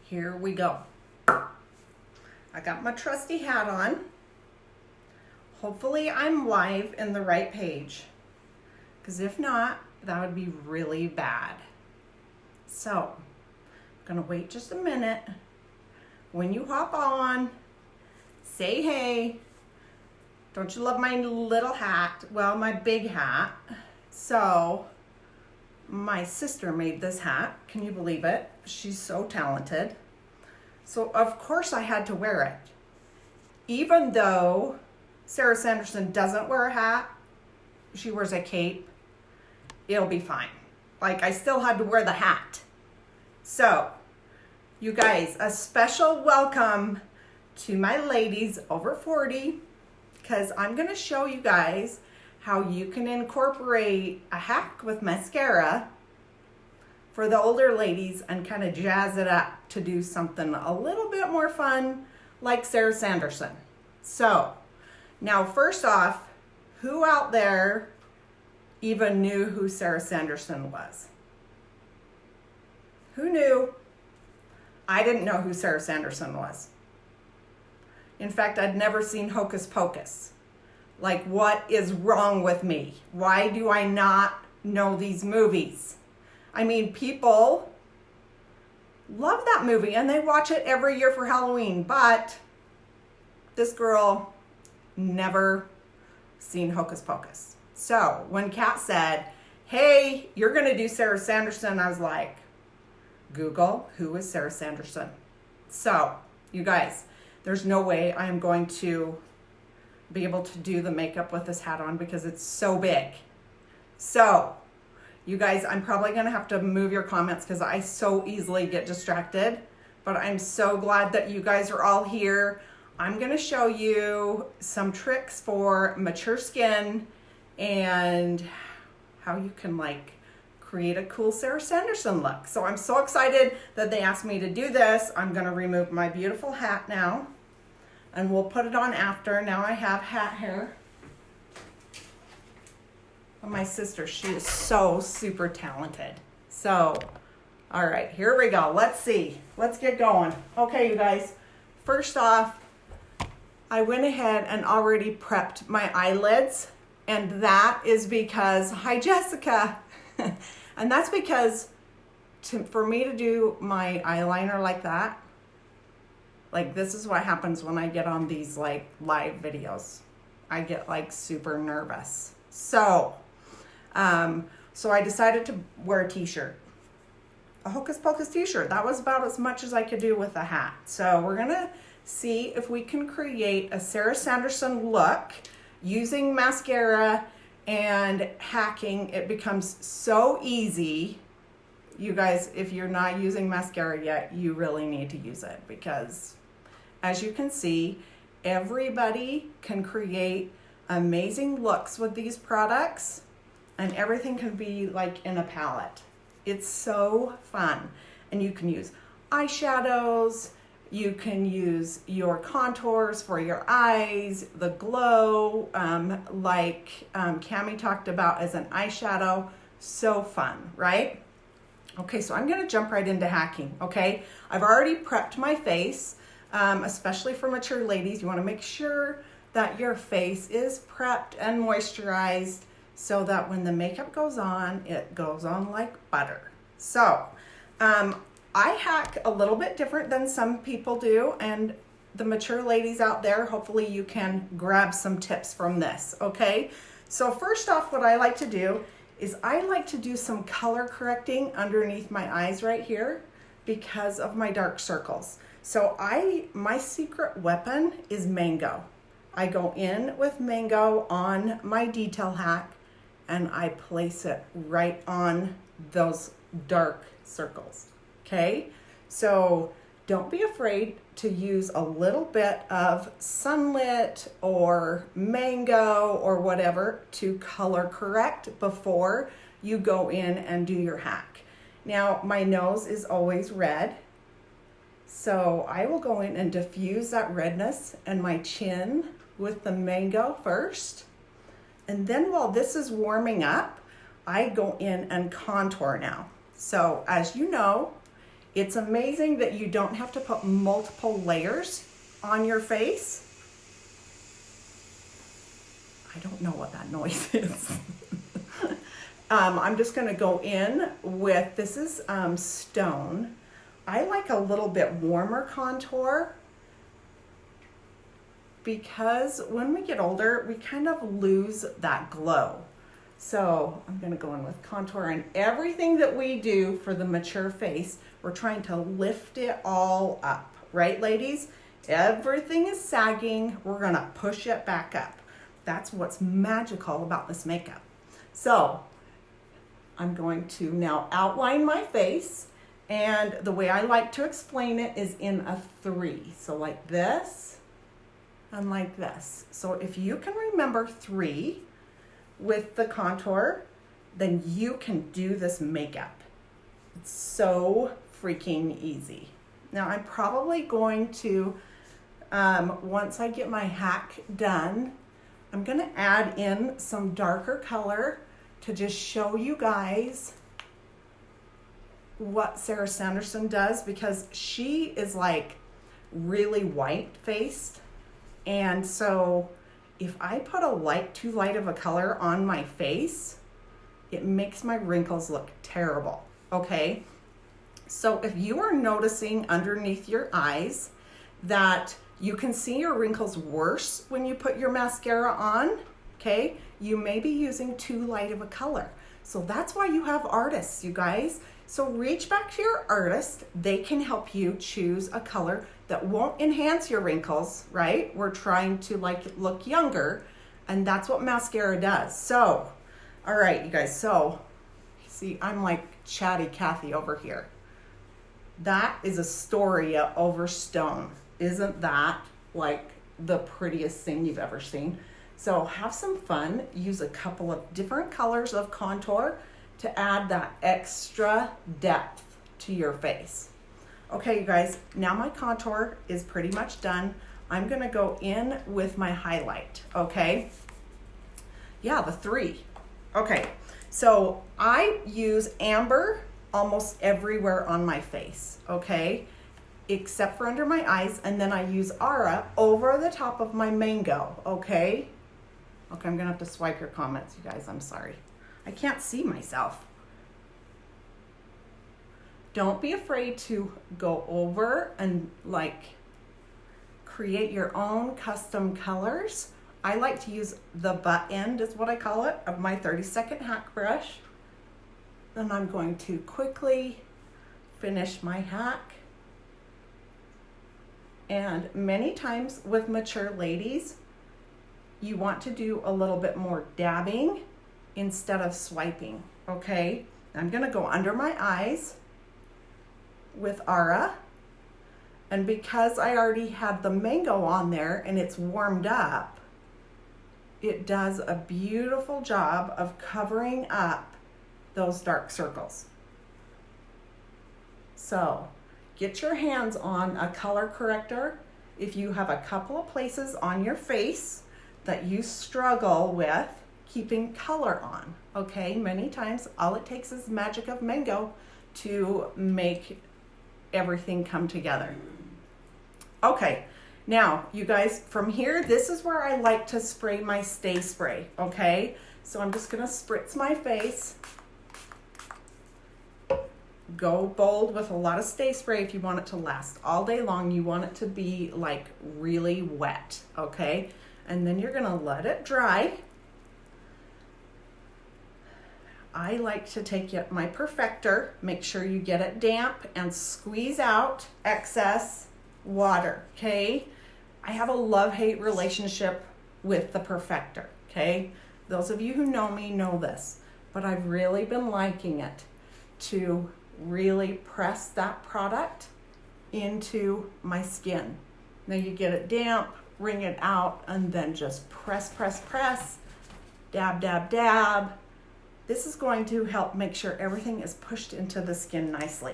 Here we go. I got my trusty hat on. Hopefully I'm live in the right page, because if not, that would be really bad. So, I'm gonna wait just a minute. When you hop on, say hey. Don't you love my little hat? Well, my big hat. So, my sister made this hat. Can you believe it? She's so talented. So, of course I had to wear it. Even though Sara Sanderson doesn't wear a hat, she wears a cape, it'll be fine. Like, I still had to wear the hat. So, you guys, a special welcome to my ladies over 40, because I'm going to show you guys how you can incorporate a hack with mascara for the older ladies and kind of jazz it up to do something a little bit more fun like Sara Sanderson. So, now first off, who out there even knew who Sara Sanderson was? Who knew? I didn't know who Sara Sanderson was. In fact, I'd never seen Hocus Pocus. Like, what is wrong with me? Why do I not know these movies? I mean, people love that movie and they watch it every year for Halloween, but this girl never seen Hocus Pocus. So when Kat said, hey, you're gonna do Sara Sanderson, I was like, Google, who is Sara Sanderson? So, you guys, there's no way I am going to be able to do the makeup with this hat on because it's so big. So, you guys, I'm probably gonna have to move your comments because I so easily get distracted, but I'm so glad that you guys are all here. I'm gonna show you some tricks for mature skin and how you can like create a cool Sara Sanderson look. So I'm so excited that they asked me to do this. I'm gonna remove my beautiful hat now and we'll put it on after. Now I have hat hair. My sister, she is so super talented. So, all right, here we go. Let's see. Let's get going. Okay, you guys. First off, I went ahead and already prepped my eyelids, and that is because, hi Jessica, and that's because for me to do my eyeliner like that, like this is what happens when I get on these like live videos. I get like super nervous. So I decided to wear a t-shirt, a Hocus Pocus t-shirt. That was about as much as I could do with a hat. So we're gonna see if we can create a Sara Sanderson look using mascara and hacking. It becomes so easy. You guys, if you're not using mascara yet, you really need to use it because as you can see, everybody can create amazing looks with these products and everything can be like in a palette. It's so fun. And you can use eyeshadows, you can use your contours for your eyes, the glow, like Cami talked about as an eyeshadow. So fun, right? Okay, so I'm gonna jump right into hacking, okay? I've already prepped my face, especially for mature ladies. You wanna make sure that your face is prepped and moisturized so that when the makeup goes on, it goes on like butter. So, I hack a little bit different than some people do, and the mature ladies out there, hopefully you can grab some tips from this, okay? So first off, what I like to do is I like to do some color correcting underneath my eyes right here because of my dark circles. So my secret weapon is mango. I go in with mango on my detail hack and I place it right on those dark circles, okay? So don't be afraid to use a little bit of sunlit or mango or whatever to color correct before you go in and do your hack. Now, my nose is always red, so I will go in and diffuse that redness and my chin with the mango first. And then while this is warming up, I go in and contour now. So as you know, It's amazing that you don't have to put multiple layers on your face. I don't know what that noise is. I'm just gonna go in with, this is Stone. I like a little bit warmer contour because when we get older, we kind of lose that glow. So I'm gonna go in with contour, and everything that we do for the mature face, we're trying to lift it all up, right, ladies? Everything is sagging, we're gonna push it back up. That's what's magical about this makeup. So I'm going to now outline my face, and the way I like to explain it is in a 3. So like this and like this. So if you can remember 3 with the contour, then you can do this makeup. It's so freaking easy. Now I'm probably going to, once I get my hack done, I'm gonna add in some darker color to just show you guys what Sara Sanderson does, because she is like really white faced. And so if I put too light of a color on my face, it makes my wrinkles look terrible, okay? So if you are noticing underneath your eyes that you can see your wrinkles worse when you put your mascara on, okay, you may be using too light of a color. So that's why you have artists, you guys. So reach back to your artist. They can help you choose a color that won't enhance your wrinkles, right? We're trying to look younger, and that's what mascara does. So, all right, you guys, so see, I'm like chatty Cathy over here. That is Astoria over Stone. Isn't that like the prettiest thing you've ever seen? So have some fun, use a couple of different colors of contour to add that extra depth to your face. Okay, you guys, now my contour is pretty much done. I'm gonna go in with my highlight, okay? Yeah, the 3. Okay, so I use amber almost everywhere on my face, okay? Except for under my eyes, and then I use Aura over the top of my mango, okay? Okay, I'm gonna have to swipe your comments, you guys, I'm sorry. I can't see myself. Don't be afraid to go over and create your own custom colors. I like to use the butt end, is what I call it, of my 30-second hack brush. Then I'm going to quickly finish my hack. And many times with mature ladies, you want to do a little bit more dabbing instead of swiping, okay? I'm gonna go under my eyes with Aura, and because I already had the mango on there and it's warmed up, it does a beautiful job of covering up those dark circles. So get your hands on a color corrector if you have a couple of places on your face that you struggle with keeping color on, okay? Many times all it takes is magic of mango to make everything come together. Okay, now you guys, from here, this is where I like to spray my stay spray, okay? So I'm just gonna spritz my face. Go bold with a lot of stay spray if you want it to last all day long. You want it to be like really wet, okay? And then you're gonna let it dry. I like to take my perfector, make sure you get it damp, and squeeze out excess water, okay? I have a love-hate relationship with the perfector, okay? Those of you who know me know this, but I've really been liking it to really press that product into my skin. Now you get it damp, wring it out, and then just press, press, press, dab, dab, dab. This is going to help make sure everything is pushed into the skin nicely.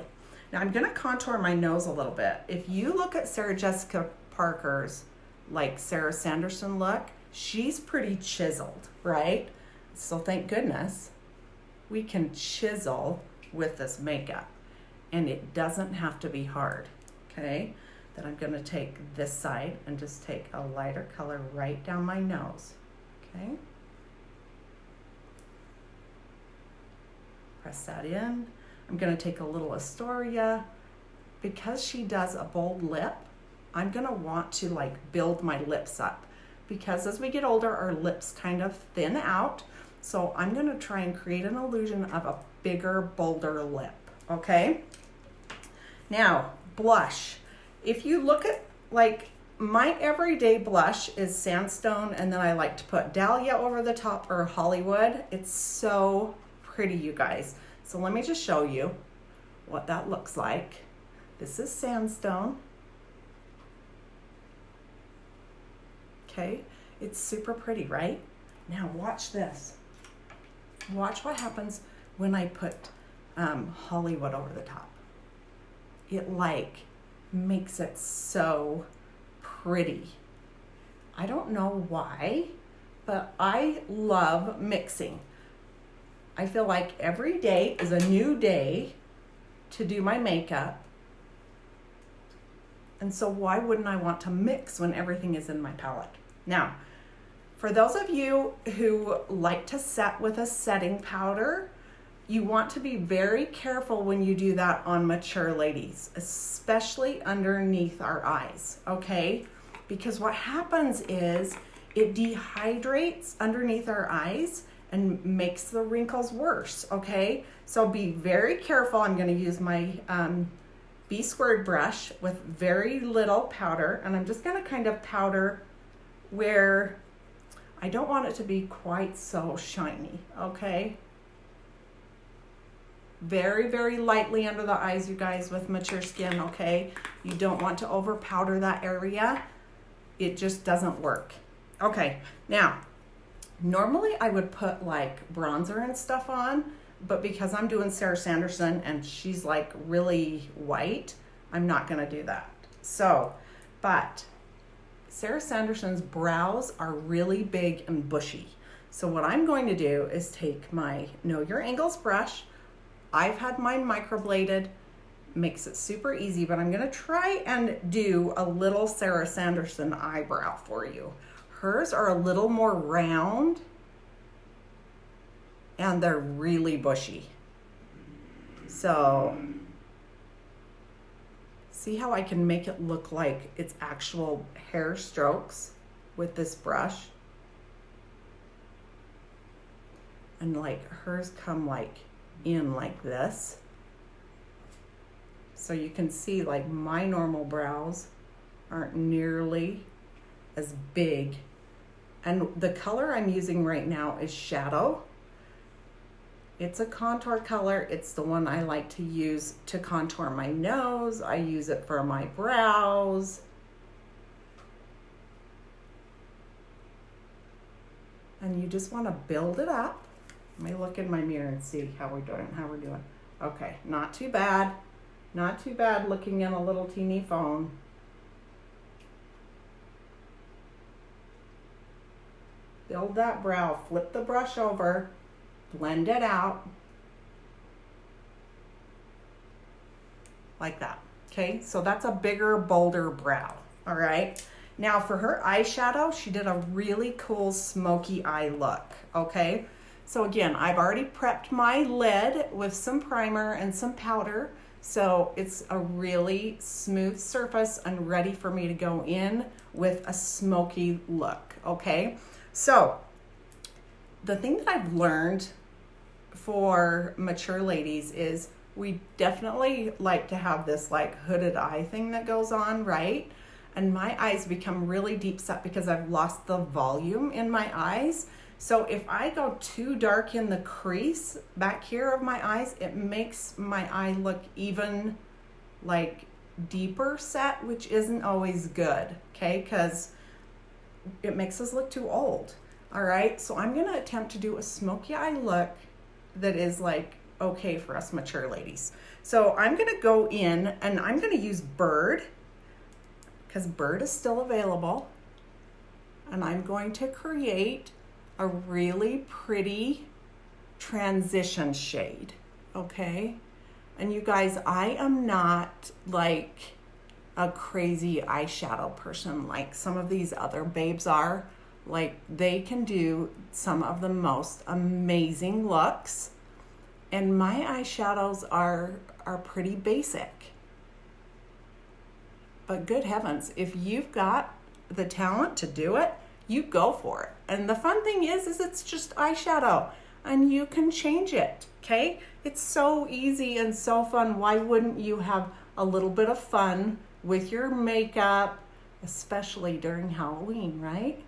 Now I'm gonna contour my nose a little bit. If you look at Sarah Jessica Parker's Sara Sanderson look, she's pretty chiseled, right? So thank goodness we can chisel with this makeup. and it doesn't have to be hard, okay? Then I'm gonna take this side and just take a lighter color right down my nose, okay? Press that in. I'm gonna take a little Astoria. Because she does a bold lip, I'm gonna want to like build my lips up, because as we get older, our lips kind of thin out. So I'm gonna try and create an illusion of a bigger, bolder lip, okay? Now, blush. If you look at, like, my everyday blush is Sandstone, and then I like to put Dahlia over the top or Hollywood. It's so pretty, you guys. So let me just show you what that looks like. This is Sandstone. Okay, it's super pretty, right? Now watch this. Watch what happens when I put Hollywood over the top. It like makes it so pretty. I don't know why, but I love mixing. I feel like every day is a new day to do my makeup. And so why wouldn't I want to mix when everything is in my palette? Now, for those of you who like to set with a setting powder, you want to be very careful when you do that on mature ladies, especially underneath our eyes, okay? Because what happens is it dehydrates underneath our eyes and makes the wrinkles worse, okay? So be very careful. I'm gonna use my B squared brush with very little powder, and I'm just gonna kind of powder where I don't want it to be quite so shiny, okay? Very, very lightly under the eyes, you guys, with mature skin, okay? You don't want to over powder that area. It just doesn't work. Okay, now, normally I would put like bronzer and stuff on, but because I'm doing Sara Sanderson and she's like really white, I'm not gonna do that. So, but Sara Sanderson's brows are really big and bushy. So what I'm going to do is take my Know Your Angles brush. I've had mine microbladed, makes it super easy, but I'm gonna try and do a little Sara Sanderson eyebrow for you. Hers are a little more round and they're really bushy. So, see how I can make it look like it's actual hair strokes with this brush? And like hers come like in like this. So you can see like my normal brows aren't nearly as big. And the color I'm using right now is Shadow. It's a contour color. It's the one I like to use to contour my nose. I use it for my brows. And you just want to build it up. Let me look in my mirror and see how we're doing. Okay, not too bad. Not too bad looking in a little teeny phone. Build that brow, flip the brush over, blend it out. Like that, okay? So that's a bigger, bolder brow, all right? Now for her eyeshadow, she did a really cool smoky eye look, okay? So again, I've already prepped my lid with some primer and some powder. So it's a really smooth surface and ready for me to go in with a smoky look, okay? So the thing that I've learned for mature ladies is we definitely like to have this like hooded eye thing that goes on, right? And my eyes become really deep set because I've lost the volume in my eyes. So if I go too dark in the crease back here of my eyes, it makes my eye look even like deeper set, which isn't always good, okay? Because it makes us look too old, all right? So I'm gonna attempt to do a smoky eye look that is like okay for us mature ladies. So I'm gonna go in and I'm gonna use Bird, because Bird is still available. And I'm going to create a really pretty transition shade, okay? And you guys, I am not like a crazy eyeshadow person like some of these other babes are. Like, they can do some of the most amazing looks, and my eyeshadows are pretty basic. But good heavens, if you've got the talent to do it, you go for it. And the fun thing is it's just eyeshadow, and you can change it, okay? It's so easy and so fun. Why wouldn't you have a little bit of fun with your makeup, especially during Halloween, right?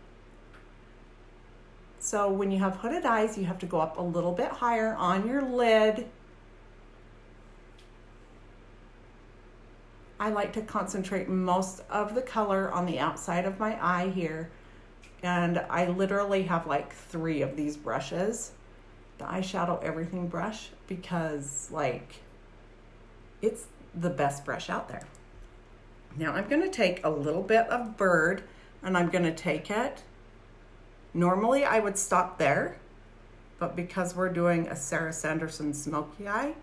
So when you have hooded eyes, you have to go up a little bit higher on your lid. I like to concentrate most of the color on the outside of my eye here. And I literally have like 3 of these brushes, the eyeshadow everything brush, because like it's the best brush out there. Now I'm gonna take a little bit of Bird, and I'm gonna take it. Normally I would stop there, but because we're doing a Sara Sanderson smoky eye,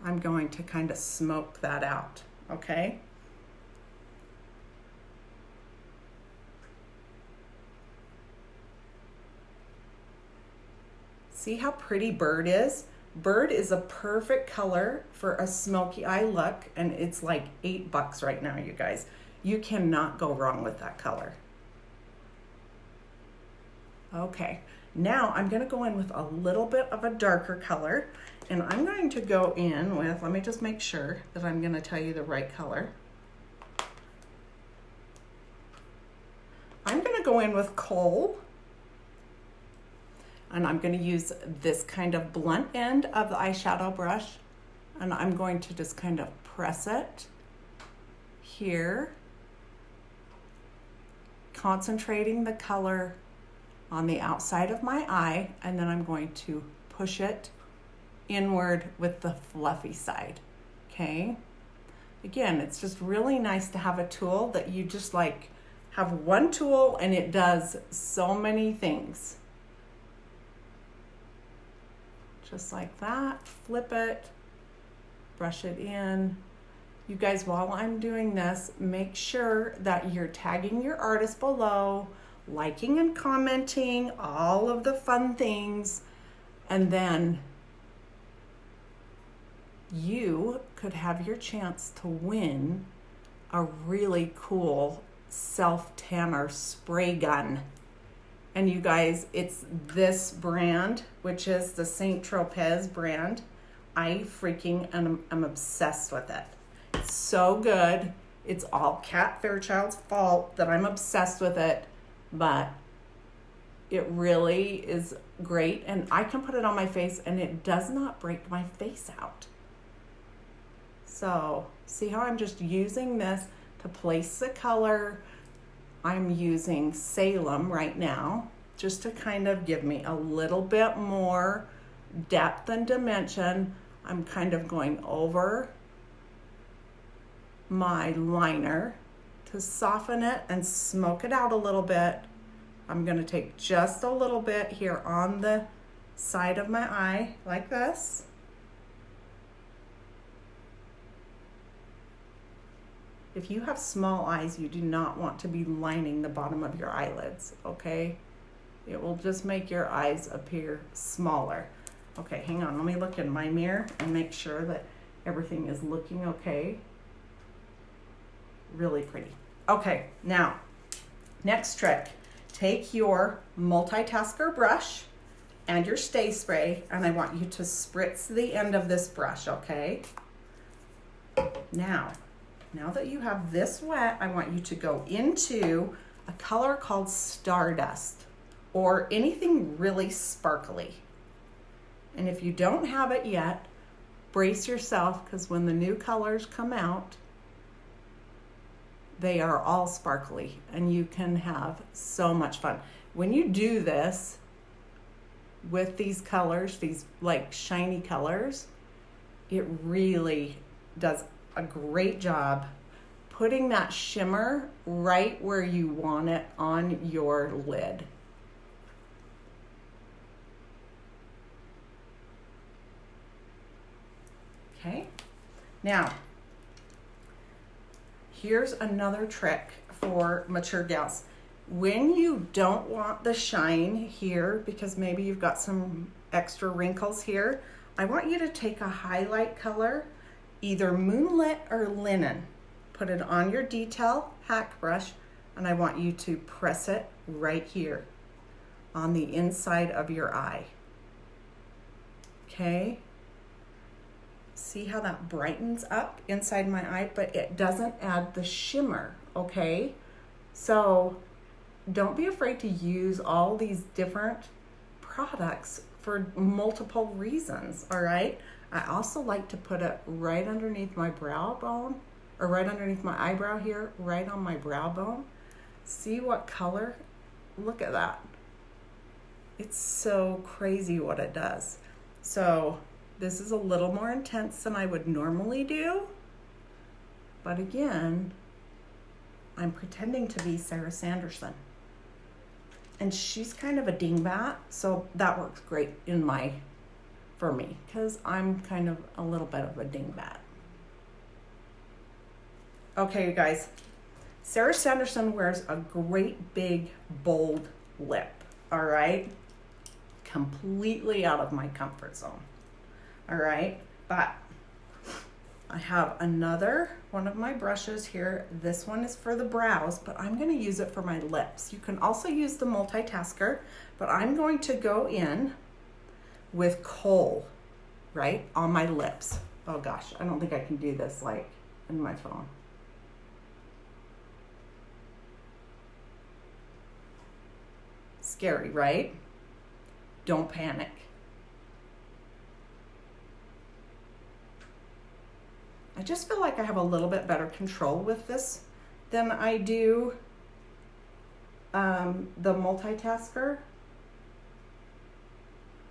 I'm going to kind of smoke that out, okay? See how pretty Bird is? Bird is a perfect color for a smoky eye look, and it's like $8 right now, you guys. You cannot go wrong with that color. Okay, now I'm gonna go in with a little bit of a darker color, and I'm going to go in with, let me just make sure that I'm gonna tell you the right color. I'm gonna go in with Coal, and I'm gonna use this kind of blunt end of the eyeshadow brush, and I'm going to just kind of press it here, concentrating the color on the outside of my eye, and then I'm going to push it inward with the fluffy side, okay? Again, it's just really nice to have a tool that you just like have one tool and it does so many things. Just like that, flip it, brush it in. You guys, while I'm doing this, make sure that you're tagging your artist below, liking and commenting, all of the fun things, and then you could have your chance to win a really cool self-tanner spray gun. And you guys, it's this brand, which is the Saint Tropez brand. I freaking am obsessed with it. It's so good. It's all Kat Fairchild's fault that I'm obsessed with it, but it really is great, and I can put it on my face and it does not break my face out. So see how I'm just using this to place the color. I'm using Salem right now just to kind of give me a little bit more depth and dimension. I'm kind of going over my liner to soften it and smoke it out a little bit. I'm going to take just a little bit here on the side of my eye like this. If you have small eyes, you do not want to be lining the bottom of your eyelids, okay? It will just make your eyes appear smaller. Okay, hang on, let me look in my mirror and make sure that everything is looking okay. Really pretty. Okay, now, next trick. Take your multitasker brush and your Stay Spray, and I want you to spritz the end of this brush, okay? Now that you have this wet, I want you to go into a color called Stardust, or anything really sparkly. And if you don't have it yet, brace yourself, because when the new colors come out, they are all sparkly and you can have so much fun. When you do this with these colors, these like shiny colors, it really does a great job putting that shimmer right where you want it on your lid. Okay, now here's another trick for mature gals. When you don't want the shine here, because maybe you've got some extra wrinkles here, I want you to take a highlight color, either Moonlit or Linen, put it on your detail hack brush, and I want you to press it right here on the inside of your eye. Okay, see how that brightens up inside my eye, but it doesn't add the shimmer, okay? So don't be afraid to use all these different products for multiple reasons, all right? I also like to put it right underneath my brow bone, or right underneath my eyebrow here, right on my brow bone. See what color? Look at that. It's so crazy what it does. So this is a little more intense than I would normally do. But again, I'm pretending to be Sara Sanderson. And she's kind of a dingbat, so that works great for me, because I'm kind of a little bit of a dingbat. Okay, you guys, Sara Sanderson wears a great big bold lip, all right? Completely out of my comfort zone, all right? But I have another one of my brushes here. This one is for the brows, but I'm gonna use it for my lips. You can also use the multitasker, but I'm going to go in with kohl, right, on my lips. Oh gosh, I don't think I can do this like in my phone. Scary, right? Don't panic. I just feel like I have a little bit better control with this than I do the multitasker.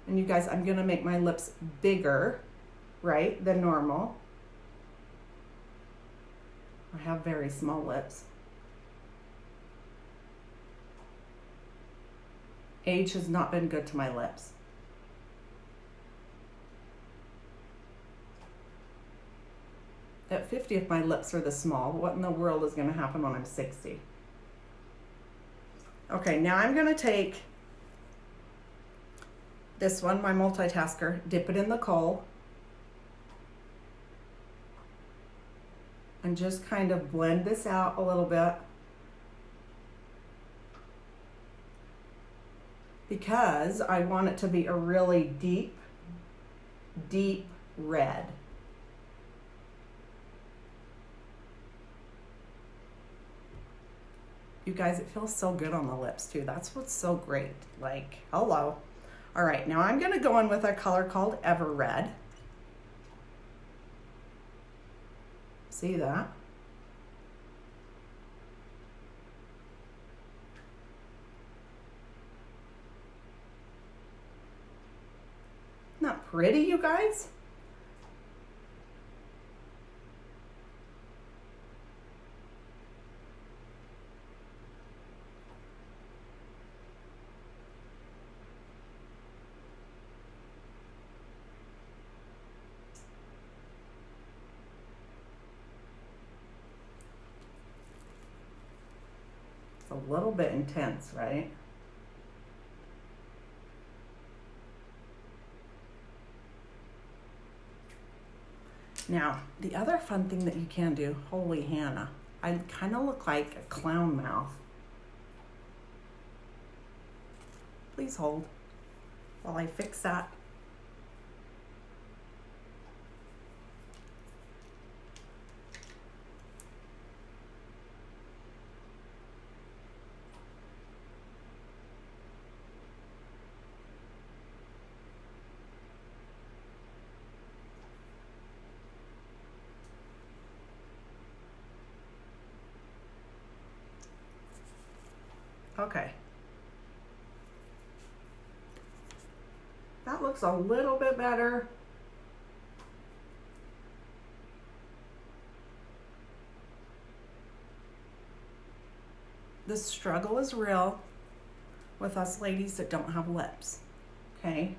And you guys, I'm gonna make my lips bigger, right, than normal. I have very small lips. Age has not been good to my lips. At 50, if my lips are this small, what in the world is gonna happen when I'm 60? Okay, now I'm gonna take this one, my multitasker, dip it in the kohl, and just kind of blend this out a little bit, because I want it to be a really deep, deep red. You guys, it feels so good on the lips too. That's what's so great. Like, hello. All right, now I'm gonna go in with a color called Ever Red. See that? Isn't that pretty, you guys? It's a little bit intense, right? Now, the other fun thing that you can do, holy Hannah, I kind of look like a clown mouth. Please hold while I fix that. Okay. That looks a little bit better. The struggle is real with us ladies that don't have lips, okay?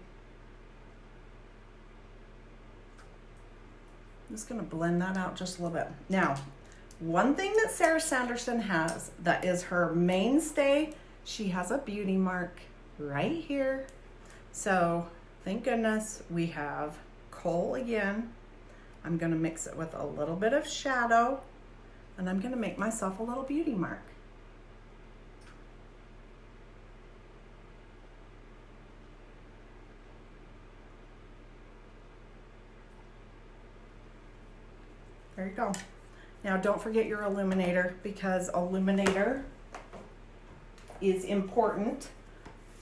I'm just gonna blend that out just a little bit. Now, one thing that Sara Sanderson has that is her mainstay, she has a beauty mark right here. So thank goodness we have kohl again. I'm gonna mix it with a little bit of shadow, and I'm gonna make myself a little beauty mark. There you go. Now don't forget your illuminator, because illuminator is important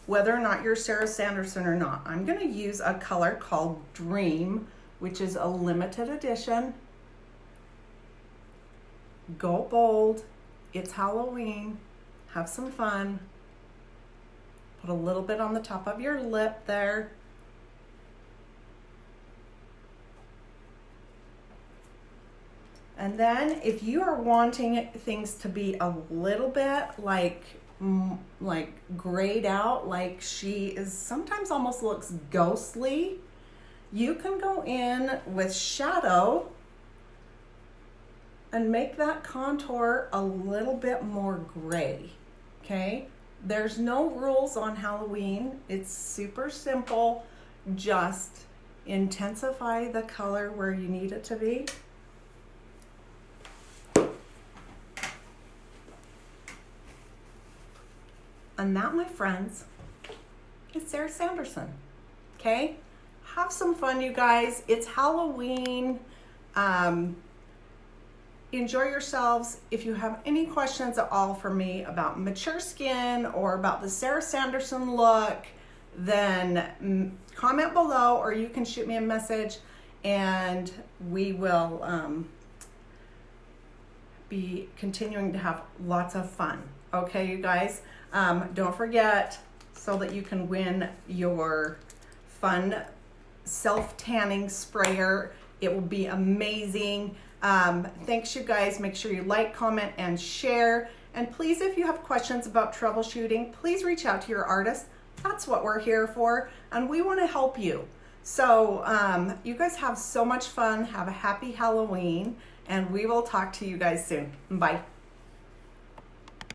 whether or not you're Sara Sanderson or not. I'm gonna use a color called Dream, which is a limited edition. Go bold, it's Halloween, have some fun. Put a little bit on the top of your lip there. And then if you are wanting things to be a little bit like grayed out, like she is, sometimes almost looks ghostly, you can go in with shadow and make that contour a little bit more gray, okay? There's no rules on Halloween. It's super simple. Just intensify the color where you need it to be. And that, my friends, is Sara Sanderson, okay? Have some fun, you guys. It's Halloween. Enjoy yourselves. If you have any questions at all for me about mature skin or about the Sara Sanderson look, then comment below, or you can shoot me a message, and we will be continuing to have lots of fun. Okay, you guys? Don't forget, so that you can win your fun self-tanning sprayer. It will be amazing. Thanks, you guys. Make sure you like, comment, and share. And please, if you have questions about troubleshooting, please reach out to your artist. That's what we're here for, and we want to help you. So you guys have so much fun. Have a happy Halloween, and we will talk to you guys soon. Bye.